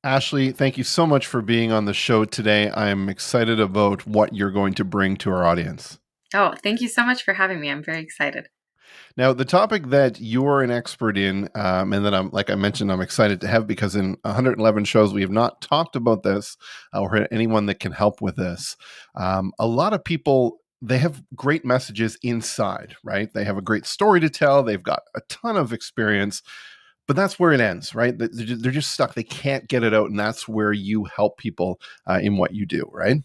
Ashley, thank you so much for being on the show today. I'm excited about what you're going to bring to our audience. Oh, thank you so much for having me. I'm very excited. Now, the topic that you're an expert in, and that like I mentioned, I'm excited to have because in 111 shows we have not talked about this or had anyone that can help with this. A lot of people they have great messages inside, right? They have a great story to tell. They've got a ton of experience, but that's where it ends, right? They're just stuck. They can't get it out, and that's where you help people in what you do, right?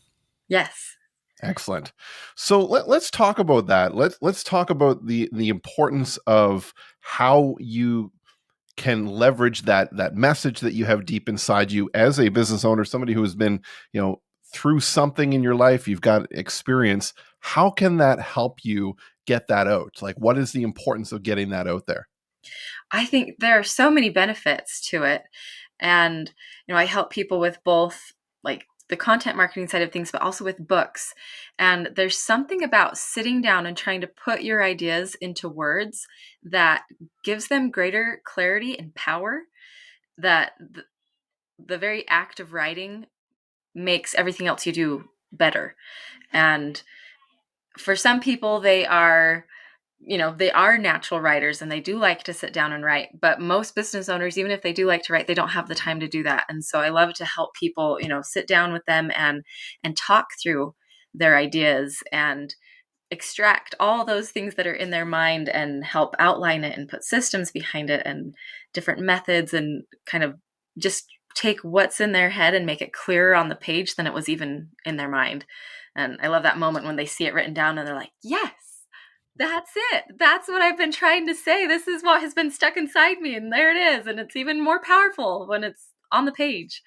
Yes. Excellent. So let's talk about that. Let's talk about the importance of how you can leverage that message that you have deep inside you as a business owner, somebody who has been, through something in your life, you've got experience. How can that help you get that out? Like, what is the importance of getting that out there? I think there are so many benefits to it. And, I help people with both like the content marketing side of things, but also with books. And there's something about sitting down and trying to put your ideas into words that gives them greater clarity and power that the very act of writing makes everything else you do better. And for some people, they are natural writers and they do like to sit down and write, but most business owners, even if they do like to write, they don't have the time to do that. And so I love to help people, sit down with them and talk through their ideas and extract all those things that are in their mind and help outline it and put systems behind it and different methods and kind of just take what's in their head and make it clearer on the page than it was even in their mind. And I love that moment when they see it written down and they're like, yes, that's it. That's what I've been trying to say. This is what has been stuck inside me. And there it is. And it's even more powerful when it's on the page.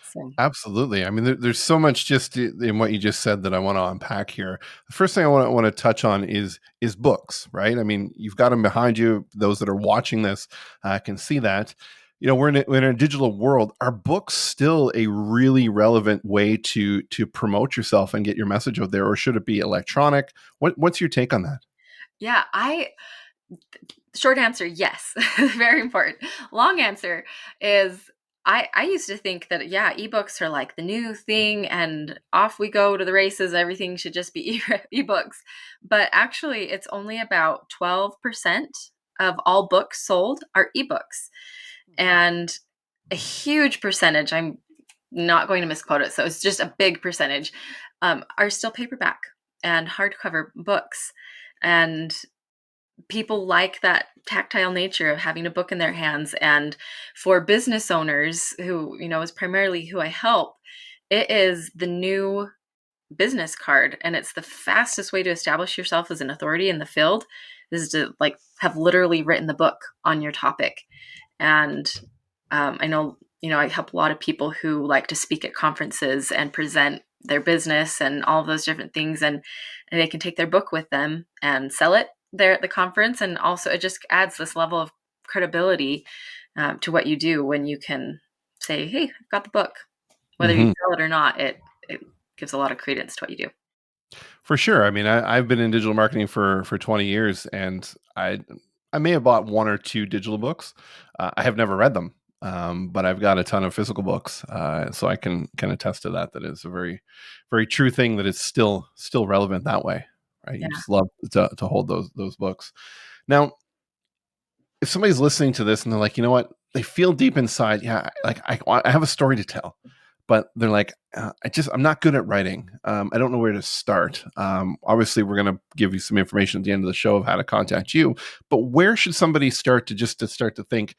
So, Absolutely. I mean, there's so much just in what you just said that I want to unpack here. The first thing I want to touch on is books, right? I mean, you've got them behind you. Those that are watching this can see that. We're in a digital world. Are books still a really relevant way to promote yourself and get your message out there, or should it be electronic? What's your take on that? yeah, short answer, yes. Very important. Long answer is I used to think that, yeah, ebooks are like the new thing and off we go to the races. Everything should just be ebooks. But actually, it's only about 12% of all books sold are ebooks. And a huge percentage, I'm not going to misquote it, so it's just a big percentage, are still paperback and hardcover books. And people like that tactile nature of having a book in their hands. And for business owners who, is primarily who I help, it is the new business card. And it's the fastest way to establish yourself as an authority in the field is to like have literally written the book on your topic. And I know, I help a lot of people who like to speak at conferences and present their business and all of those different things. And they can take their book with them and sell it there at the conference. And also, it just adds this level of credibility to what you do when you can say, hey, I've got the book. Whether you sell it or not, it gives a lot of credence to what you do. For sure. I mean, I've been in digital marketing for 20 years, and I may have bought one or two digital books. I have never read them, but I've got a ton of physical books, so I can attest to that. That is a very, very true thing. That it's still relevant that way, right? Yeah. You just love to hold those books. Now, if somebody's listening to this and they're like, you know what, they feel deep inside, yeah, like I have a story to tell, but they're like, I'm not good at writing. I don't know where to start. Obviously, we're going to give you some information at the end of the show of how to contact you, but where should somebody start to start to think,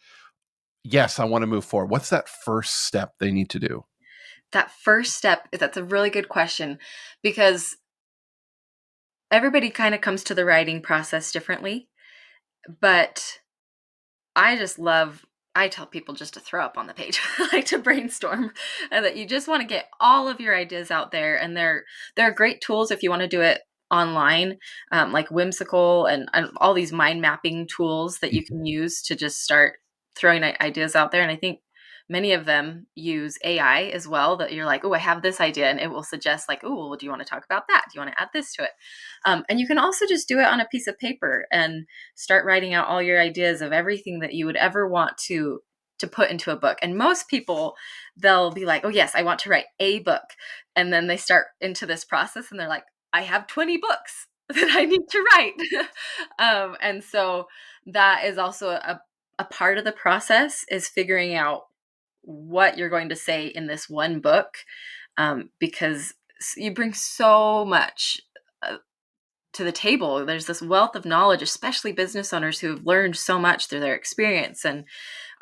yes, I want to move forward? What's that first step they need to do? That first step, that's a really good question because everybody kind of comes to the writing process differently. But I just love I tell people just to throw up on the page, like to brainstorm, and that you just want to get all of your ideas out there. And they're great tools if you want to do it online, like Whimsical and all these mind mapping tools that you can use to just start throwing ideas out there. And I think many of them use AI as well. That you're like, oh, I have this idea, and it will suggest like, oh, well, do you want to talk about that? Do you want to add this to it? And you can also just do it on a piece of paper and start writing out all your ideas of everything that you would ever want to to put into a book. And most people, they'll be like, oh, yes, I want to write a book. And then they start into this process and they're like, I have 20 books that I need to write. And so that is also a part of the process, is figuring out what you're going to say in this one book, because you bring so much to the table. There's this wealth of knowledge, especially business owners who have learned so much through their experience and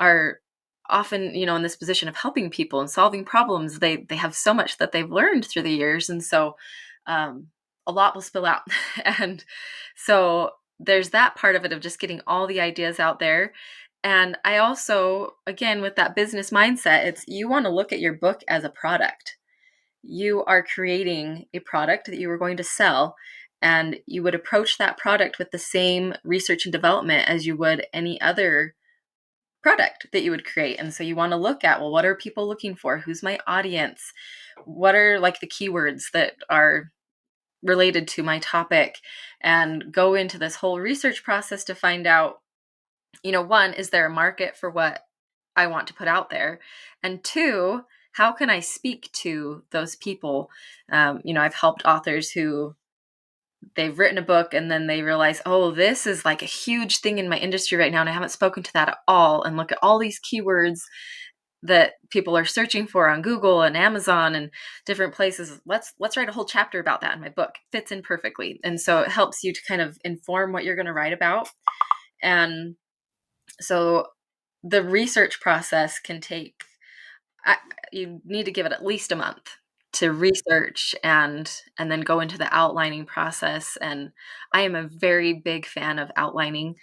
are often, in this position of helping people and solving problems. They have so much that they've learned through the years, and so um, a lot will spill out. And so there's that part of it, of just getting all the ideas out there. And I also, again, with that business mindset, it's, you want to look at your book as a product. You are creating a product that you are going to sell, and you would approach that product with the same research and development as you would any other product that you would create. And so you want to look at, well, what are people looking for? Who's my audience? What are like the keywords that are related to my topic? And go into this whole research process to find out, one, is there a market for what I want to put out there? And two, how can I speak to those people? I've helped authors who, they've written a book and then they realize, oh, this is like a huge thing in my industry right now, and I haven't spoken to that at all. And look at all these keywords that people are searching for on Google and Amazon and different places. Let's write a whole chapter about that in my book. Fits in perfectly. And so it helps you to kind of inform what you're going to write about. And so the research process can take, you need to give it at least a month to research and then go into the outlining process. And I am a very big fan of outlining.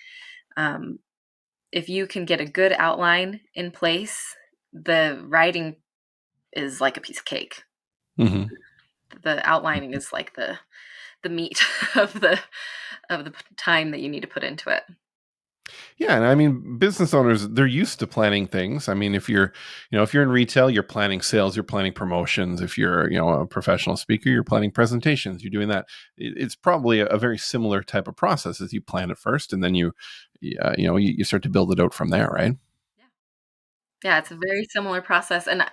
If you can get a good outline in place, the writing is like a piece of cake. Mm-hmm. The outlining is like the meat of the time that you need to put into it. Yeah, and I mean, business owners, they're used to planning things. I mean, if you're in retail, you're planning sales, you're planning promotions. If you're, a professional speaker, you're planning presentations. You're doing that. It's probably a very similar type of process, as you plan it first, and then you start to build it out from there, right? Yeah. Yeah, it's a very similar process. And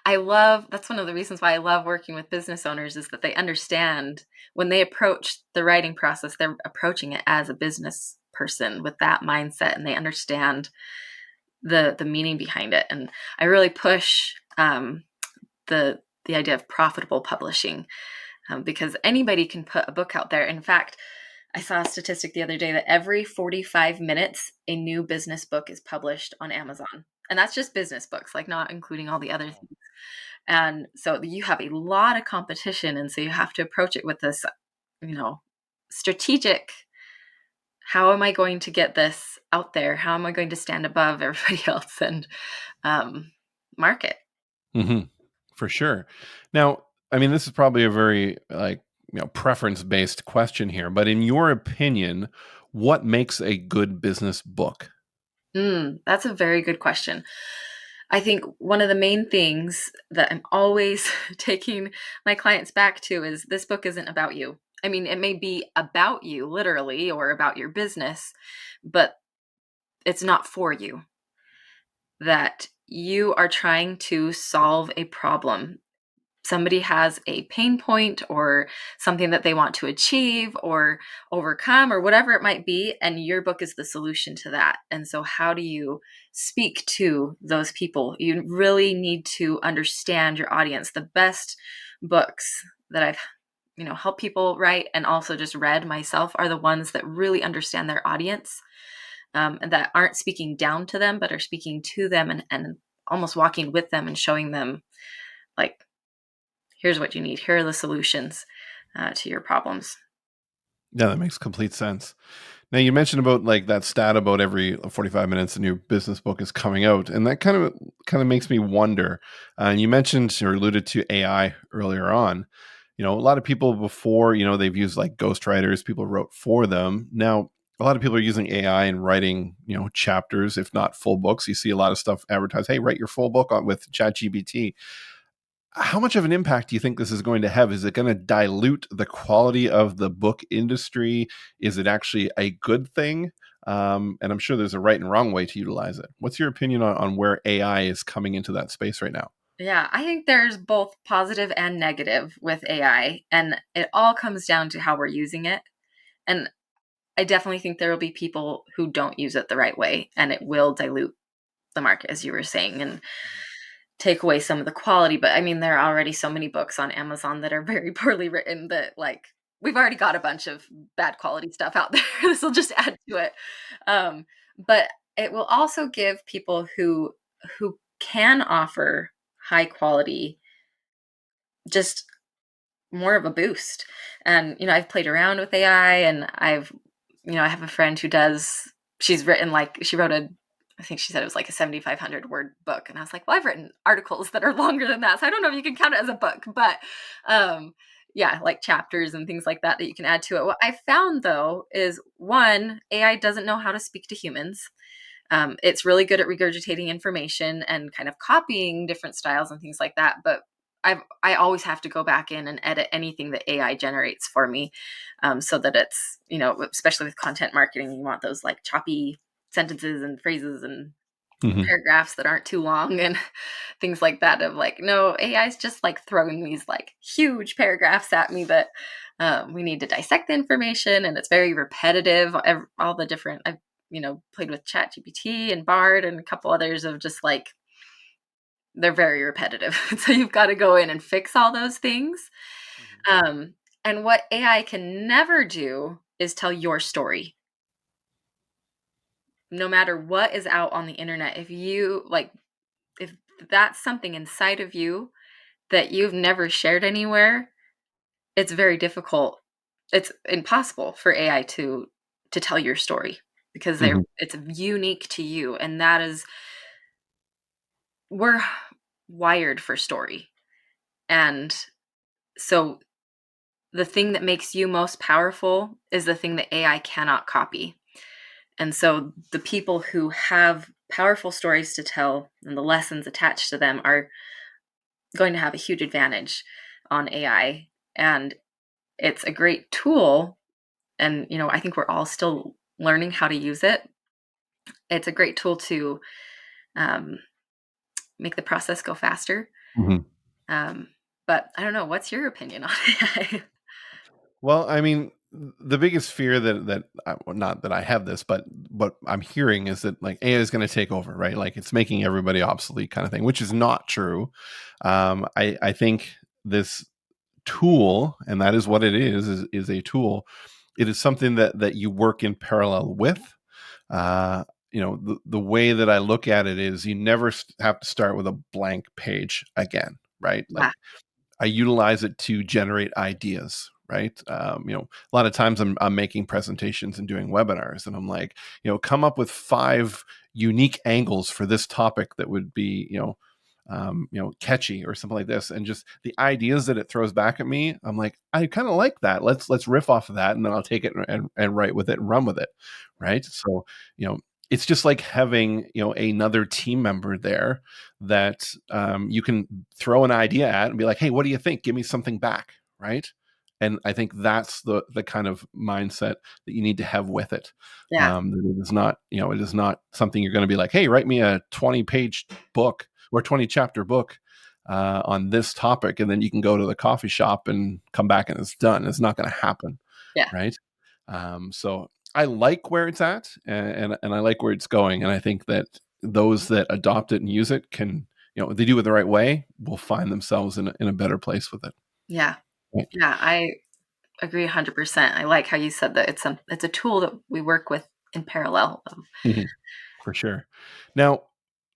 I love, that's one of the reasons why I love working with business owners, is that they understand when they approach the writing process, they're approaching it as a business person with that mindset, and they understand the meaning behind it. And I really push the idea of profitable publishing, because anybody can put a book out there. In fact, I saw a statistic the other day that every 45 minutes, a new business book is published on Amazon. And that's just business books, like not including all the other things. And so you have a lot of competition. And so you have to approach it with this, strategic, how am I going to get this out there? How am I going to stand above everybody else and market? Hmm. For sure. Now, I mean, this is probably a very preference based question here, but in your opinion, what makes a good business book? That's a very good question. I think one of the main things that I'm always taking my clients back to is, this book isn't about you. I mean, it may be about you literally, or about your business, but it's not for you. That you are trying to solve a problem. Somebody has a pain point or something that they want to achieve or overcome or whatever it might be, and your book is the solution to that. And so how do you speak to those people? You really need to understand your audience. The best books that I've helped people write, and also just read myself, are the ones that really understand their audience, and that aren't speaking down to them, but are speaking to them, and almost walking with them and showing them, like, here's what you need. Here are the solutions to your problems. Yeah, that makes complete sense. Now, you mentioned about like that stat about every 45 minutes a new business book is coming out, and that kind of makes me wonder. And you mentioned or alluded to AI earlier on. A lot of people before, they've used like ghostwriters, people wrote for them. Now, a lot of people are using AI and writing, chapters, if not full books. You see a lot of stuff advertised, hey, write your full book with ChatGPT. How much of an impact do you think this is going to have? Is it going to dilute the quality of the book industry? Is it actually a good thing? and I'm sure there's a right and wrong way to utilize it. What's your opinion on where AI is coming into that space right now? Yeah, I think there's both positive and negative with AI, and it all comes down to how we're using it. And I definitely think there will be people who don't use it the right way, and it will dilute the market, as you were saying, and take away some of the quality. But I mean, there are already so many books on Amazon that are very poorly written that, like, we've already got a bunch of bad quality stuff out there. This will just add to it. Um, but it will also give people who can offer high quality just more of a boost. And, I've played around with AI, and I have a friend who does, she's written, like, she wrote I think she said it was like a 7,500 word book. And I was like, well, I've written articles that are longer than that. So I don't know if you can count it as a book, but yeah, like chapters and things like that you can add to it. What I found though is, one, AI doesn't know how to speak to humans. It's really good at regurgitating information and kind of copying different styles and things like that. But I always have to go back in and edit anything that AI generates for me, so that it's, especially with content marketing, you want those like choppy sentences and phrases and Hmm. paragraphs that aren't too long and things like that. Of like, no, AI is just like throwing these like huge paragraphs at me that we need to dissect the information, and it's very repetitive. All the different, I've played with ChatGPT and Bard and a couple others of just like, they're very repetitive. So you've got to go in and fix all those things. Um, and what AI can never do is tell your story. No matter what is out on the internet, if that's something inside of you that you've never shared anywhere, it's very difficult. It's impossible for AI to tell your story, because Hmm. it's unique to you, and that is, we're wired for story. And so the thing that makes you most powerful is the thing that AI cannot copy. And so the people who have powerful stories to tell and the lessons attached to them are going to have a huge advantage on AI. And it's a great tool. And, I think we're all still learning how to use it. It's a great tool to um, make the process go faster. Hmm. Um, but I don't know. What's your opinion on AI? Well, I mean, the biggest fear well, not that I have this, but what I'm hearing is that like AI is going to take over, right? Like it's making everybody obsolete, kind of thing, which is not true. I think this tool, and that is what it is a tool. It is something that you work in parallel with. Uh, the way that I look at it is you never have to start with a blank page again, right? Yeah. Like I utilize it to generate ideas, right? A lot of times I'm making presentations and doing webinars, and I'm like, come up with 5 unique angles for this topic that would be, catchy or something like this, and just the ideas that it throws back at me, I'm like, I kind of like that. Let's riff off of that, and then I'll take it and write with it and run with it, right? So, you know, it's just like having another team member there that you can throw an idea at and be like, hey, what do you think? Give me something back, right? And I think that's the kind of mindset that you need to have with it. Yeah. That it is not, it is not something you're going to be like, hey, write me a 20-page book or 20-chapter book on this topic, and then you can go to the coffee shop and come back and it's done. It's not going to happen, Yeah. right? So I like where it's at, and I like where it's going, and I think that those that adopt it and use it can, if they do it the right way, will find themselves in a better place with it. Yeah. Right? Yeah. I agree 100%. I like how you said that it's a tool that we work with in parallel. Mhm. For sure. Now,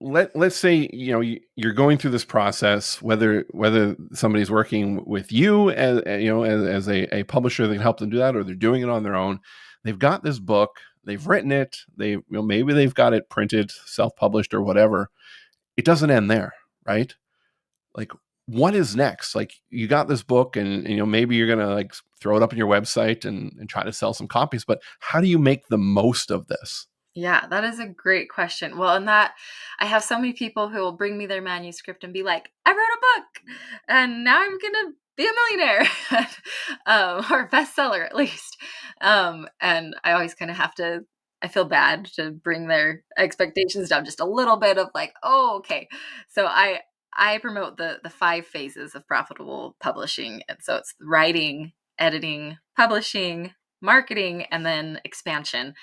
let's say you're going through this process, whether somebody's working with you as a publisher that can help them do that, or they're doing it on their own. They've got this book, they've written it, maybe they've got it printed, self-published, or whatever. It doesn't end there, right? Like, what is next? Like, you got this book, and maybe you're gonna like throw it up on your website and try to sell some copies. But how do you make the most of this? Yeah, that is a great question. Well, and that I have so many people who will bring me their manuscript and be like, "I wrote a book, and now I'm gonna be a millionaire, or bestseller at least." And I always kind of have to I feel bad to bring their expectations down just a little bit of like, oh, okay. So I promote the 5 phases of profitable publishing. And so it's writing, editing, publishing, marketing, and then expansion.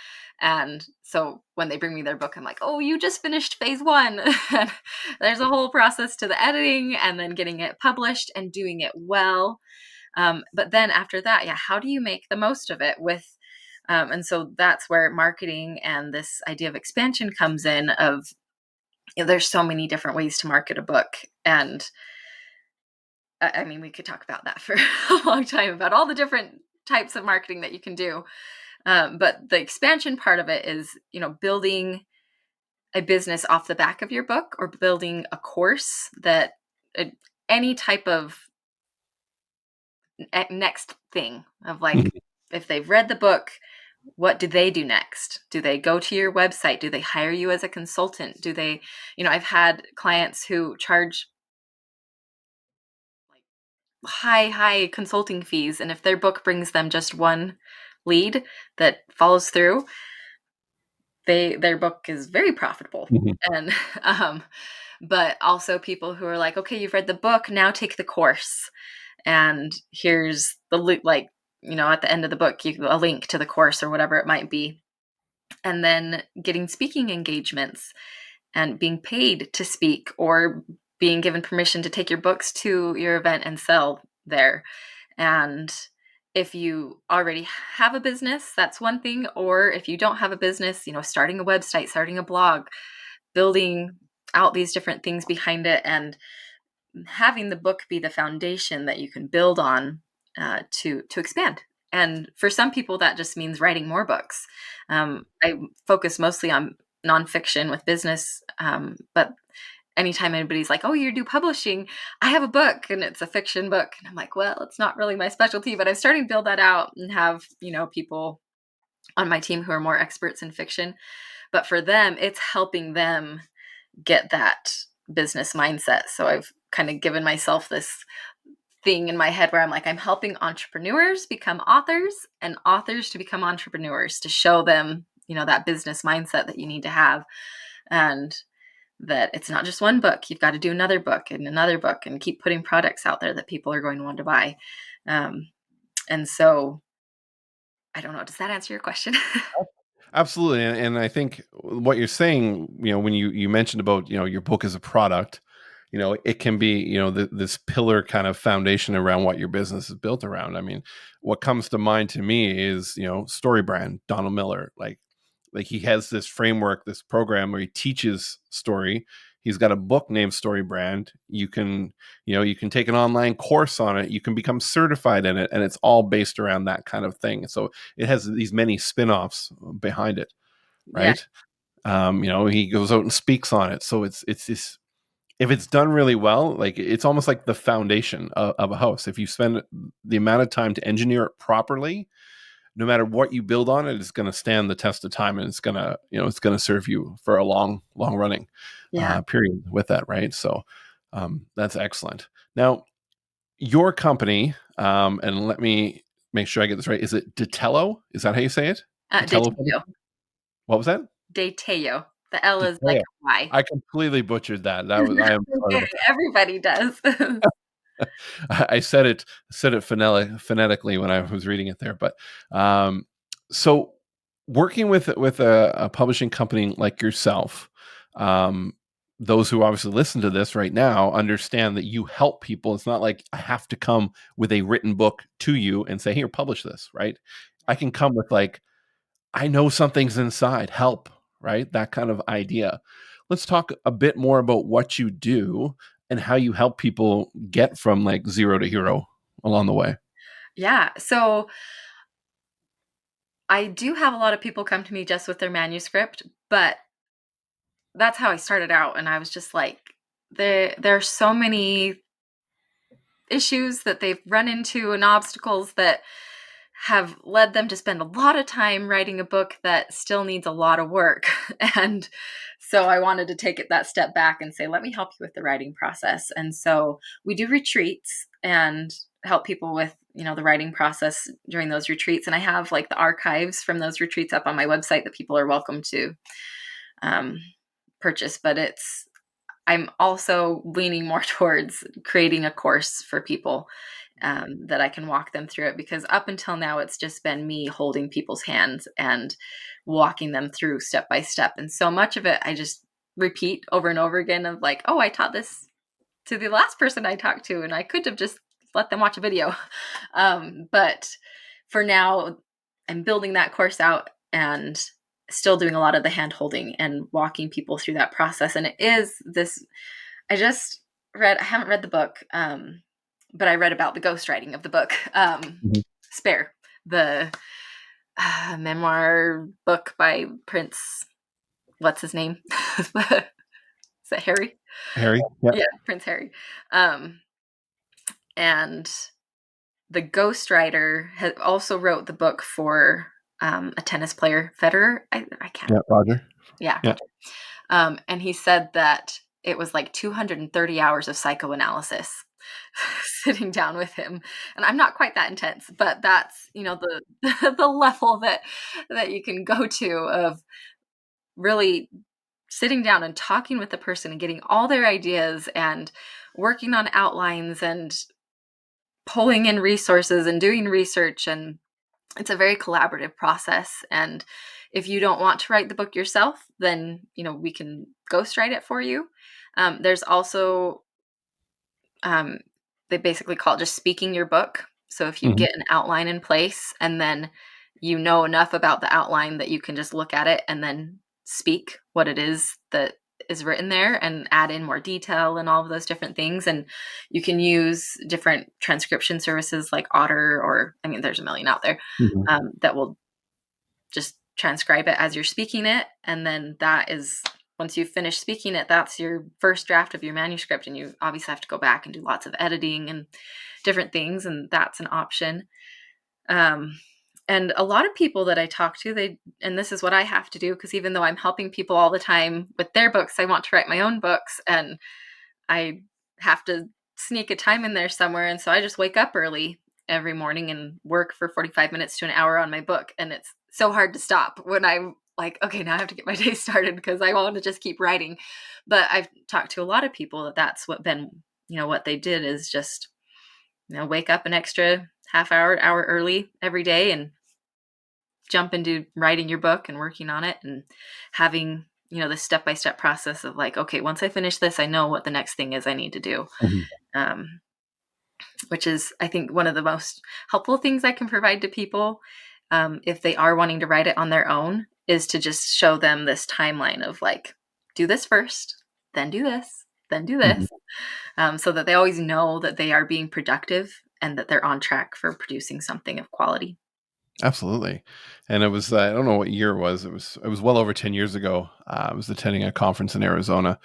And so when they bring me their book, I'm like, oh, you just finished phase 1. And there's a whole process to the editing and then getting it published and doing it well. But then after that, yeah, how do you make the most of it with and so that's where marketing and this idea of expansion comes in of there's so many different ways to market a book. And I mean, we could talk about that for a long time about all the different types of marketing that you can do. But the expansion part of it is, building a business off the back of your book or building a course that uh, any type of next thing of like, if they've read the book, what do they do next? Do they go to your website? Do they hire you as a consultant? Do they, I've had clients who charge like high consulting fees. And if their book brings them just one lead that follows through, their book is very profitable. Mhm. And but also people who are like, okay, you've read the book, now take the course. And here's the like, at the end of the book, a link to the course or whatever it might be. And then getting speaking engagements and being paid to speak or being given permission to take your books to your event and sell there. And if you already have a business, that's one thing. Or if you don't have a business, starting a website, starting a blog, building out these different things behind it, and having the book be the foundation that you can build on to expand. And for some people, that just means writing more books. I focus mostly on nonfiction with business, but anytime anybody's like, "Oh, you do publishing," I have a book and it's a fiction book, and I'm like, "Well, it's not really my specialty," but I'm starting to build that out and have people on my team who are more experts in fiction. But for them, it's helping them get that business mindset. So I've kind of given myself this thing in my head where I'm like, I'm helping entrepreneurs become authors and authors to become entrepreneurs to show them, that business mindset that you need to have. And that it's not just one book. You've got to do another book and keep putting products out there that people are going to want to buy. And so I don't know. Does that answer your question? Absolutely, and I think what you're saying, when you mentioned about, your book as a product, it can be, this pillar kind of foundation around what your business is built around. I mean, what comes to mind to me is, Story Brand, Donald Miller, like he has this framework, this program where he teaches story. He's got a book named Story Brand. You can take an online course on it. You can become certified in it, and it's all based around that kind of thing. So it has these many spin-offs behind it, Yeah. right? He goes out and speaks on it. So it's this, if it's done really well, like it's almost like the foundation of a house. If you spend the amount of time to engineer it properly, no matter what you build on it, it's going to stand the test of time, and it's going to serve you for a long running Yeah. period with that, right? So that's excellent. Now, your company, and let me make sure I get this right. Is it de Tello? Is that how you say it? De De Tello? Tello. What was that? De Tello. The L De is like Tello. a Y. I completely butchered that. I am sorry Okay, about everybody does. I said it phonetically when I was reading it there, but so working with a publishing company like yourself, um, those who obviously listen to this right now understand that you help people. It's not like I have to come with a written book to you and say, "Here, publish this." Right? I can come with like, I know something's inside, help, right? That kind of idea. Let's talk a bit more about what you do and how you help people get from like zero to hero along the way. Yeah. So I do have a lot of people come to me just with their manuscript, but that's how I started out. And I was just like, there are so many issues that they've run into and obstacles that have led them to spend a lot of time writing a book that still needs a lot of work. And so I wanted to take it that step back and say, let me help you with the writing process. And so we do retreats and help people with, the writing process during those retreats. And I have like the archives from those retreats up on my website that people are welcome to um, purchase. But I'm also leaning more towards creating a course for people that I can walk them through it, because up until now, it's just been me holding people's hands and walking them through step by step. And so much of it, I just repeat over and over again of like, oh, I taught this to the last person I talked to, and I could have just let them watch a video. But for now, I'm building that course out and still doing a lot of the hand holding and walking people through that process. And it is this, I haven't read the book, but I read about the ghostwriting of the book, Mhm. Spare, the memoir book by Prince, what's his name? Is that Harry? Harry? Yeah. Yeah, Prince Harry. Um, and the ghostwriter also wrote the book for a tennis player, Federer. I can't. Yeah. Roger. Yeah, Yeah. Roger. And he said that it was like 230 hours of psychoanalysis sitting down with him. And I'm not quite that intense, but that's, the the level that you can go to of really sitting down and talking with the person and getting all their ideas and working on outlines and pulling in resources and doing research. And it's a very collaborative process. And if you don't want to write the book yourself, then we can ghostwrite it for you. There's also um, they basically call it just speaking your book. So if you Mhm. get an outline in place and then you know enough about the outline that you can just look at it and then speak what it is that is written there and add in more detail and all of those different things. And you can use different transcription services like Otter, or I mean, there's a million out there Mhm. that will just transcribe it as you're speaking it. And then that is, once you've finished speaking it, that's your first draft of your manuscript. And you obviously have to go back and do lots of editing and different things. And that's an option. Um, and a lot of people that I talk to, and this is what I have to do, because even though I'm helping people all the time with their books, I want to write my own books, and I have to sneak a time in there somewhere. And so I just wake up early every morning and work for 45 minutes to an hour on my book. And it's so hard to stop when I'm like, okay, now I have to get my day started because I want to just keep writing. But I've talked to a lot of people that's what they did is just, wake up an extra hour early every day and jump into writing your book and working on it and having this step-by-step process of like, okay, once I finish this, I know what the next thing is I need to do. Mhm. um, which is, I think, one of the most helpful things I can provide to people, if they are wanting to write it on their own, is to just show them this timeline of like, do this first, then do this, then do Mhm. this, so that they always know that they are being productive and that they're on track for producing something of quality. Absolutely. And it was, I don't know what year it was. It was well over 10 years ago. I was attending a conference in Arizona,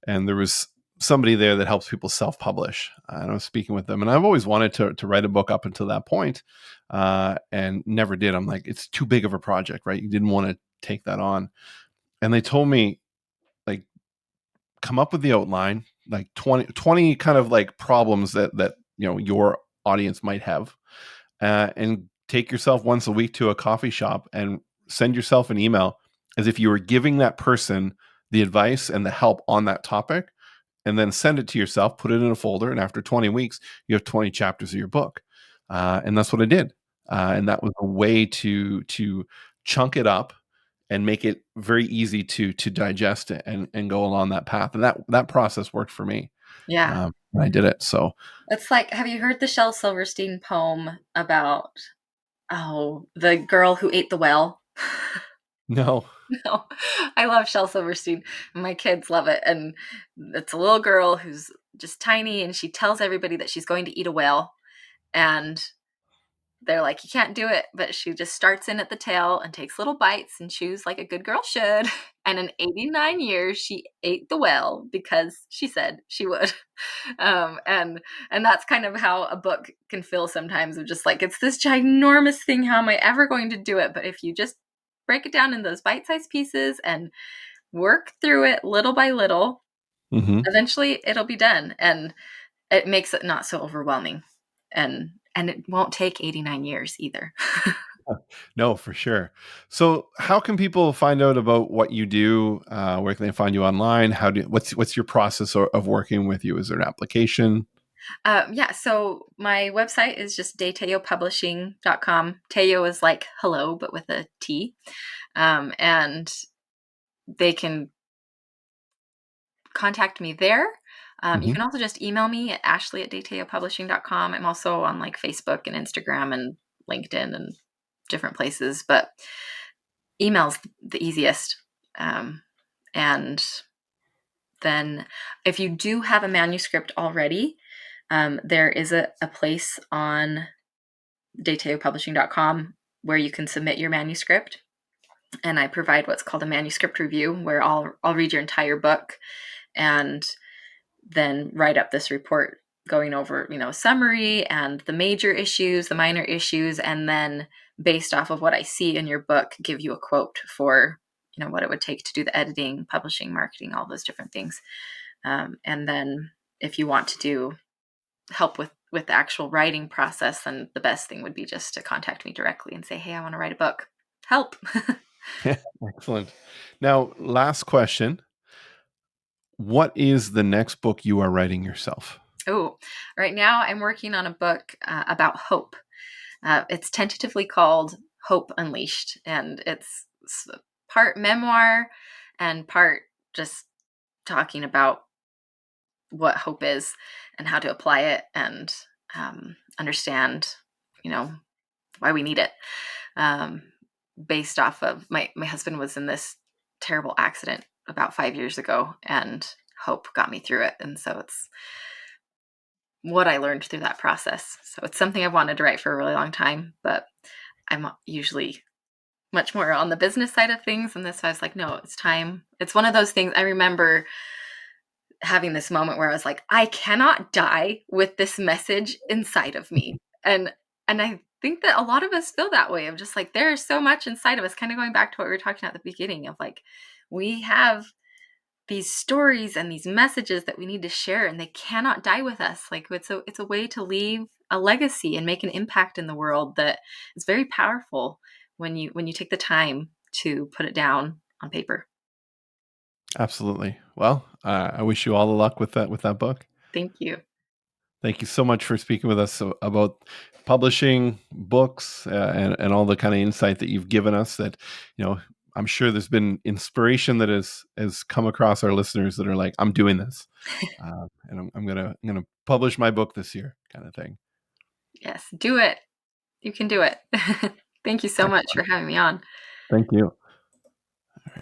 and there was somebody there that helps people self-publish. And I was speaking with them, and I've always wanted to write a book up until that point, and never did. I'm like, it's too big of a project, right? You didn't want to take that on. And they told me, like, come up with the outline, like 20 kind of like problems that your audience might have, and take yourself once a week to a coffee shop and send yourself an email as if you were giving that person the advice and the help on that topic, and then send it to yourself, put it in a folder, and after 20 weeks you have 20 chapters of your book. And that's what I did. And that was a way to chunk it up and make it very easy to digest it and go along that path. And that process worked for me. Yeah. When I did it. So It's like, have you heard the Shel Silverstein poem about, oh, the girl who ate the well? no. No, I love Shel Silverstein. My kids love it. And it's a little girl who's just tiny, and she tells everybody that she's going to eat a whale. And they're like, you can't do it. But she just starts in at the tail and takes little bites and chews like a good girl should. And in 89 years, she ate the whale because she said she would. Um, and and that's kind of how a book can feel sometimes, of just like, it's this ginormous thing. How am I ever going to do it? But if you just break it down in those bite-sized pieces and work through it little by little, Hmm. eventually it'll be done. And it makes it not so overwhelming. And it won't take 89 years either. No, for sure. So, how can people find out about what you do? Where can they find you online? What's your process of working with you? Is there an application? Yeah, so my website is just daytellopublishing.com. Tello is like hello, but with a T. And they can contact me there. You Hmm. can also just email me at ashley@daytellopublishing.com. I'm also on like Facebook and Instagram and LinkedIn and different places, but email's the easiest. Um, and then if you do have a manuscript already, there is a place on daytellopublishing.com where you can submit your manuscript. And I provide what's called a manuscript review, where I'll read your entire book and then write up this report going over, summary and the major issues, the minor issues, and then based off of what I see in your book, give you a quote for, what it would take to do the editing, publishing, marketing, all those different things. And then if you want to do help with the actual writing process, then the best thing would be just to contact me directly and say, hey, I want to write a book. Help. Excellent. Now, last question. What is the next book you are writing yourself? Oh, right now I'm working on a book about hope. It's tentatively called Hope Unleashed, and it's part memoir and part just talking about what hope is and how to apply it, and understand, you know, why we need it. Um, Based off of my husband was in this terrible accident about 5 years ago, and hope got me through it. And so it's what I learned through that process. So it's something I've wanted to write for a really long time, but I'm usually much more on the business side of things. And this, I was like, no, it's time. It's one of those things. I remember having this moment where I was like, I cannot die with this message inside of me. And I think that a lot of us feel that way, of just like, there's so much inside of us, kind of going back to what we were talking about at the beginning, of like, we have these stories and these messages that we need to share, and they cannot die with us. Like, it's a way to leave a legacy and make an impact in the world that is very powerful when you take the time to put it down on paper. Absolutely. Well, I wish you all the luck with that book. Thank you. Thank you so much for speaking with us about publishing books, and all the kind of insight that you've given us. That, you know, I'm sure there's been inspiration that has come across our listeners that are like, I'm doing this, and I'm gonna publish my book this year, kind of thing. Yes, do it. You can do it. Thank you so much for Excellent. having me on. Thank you.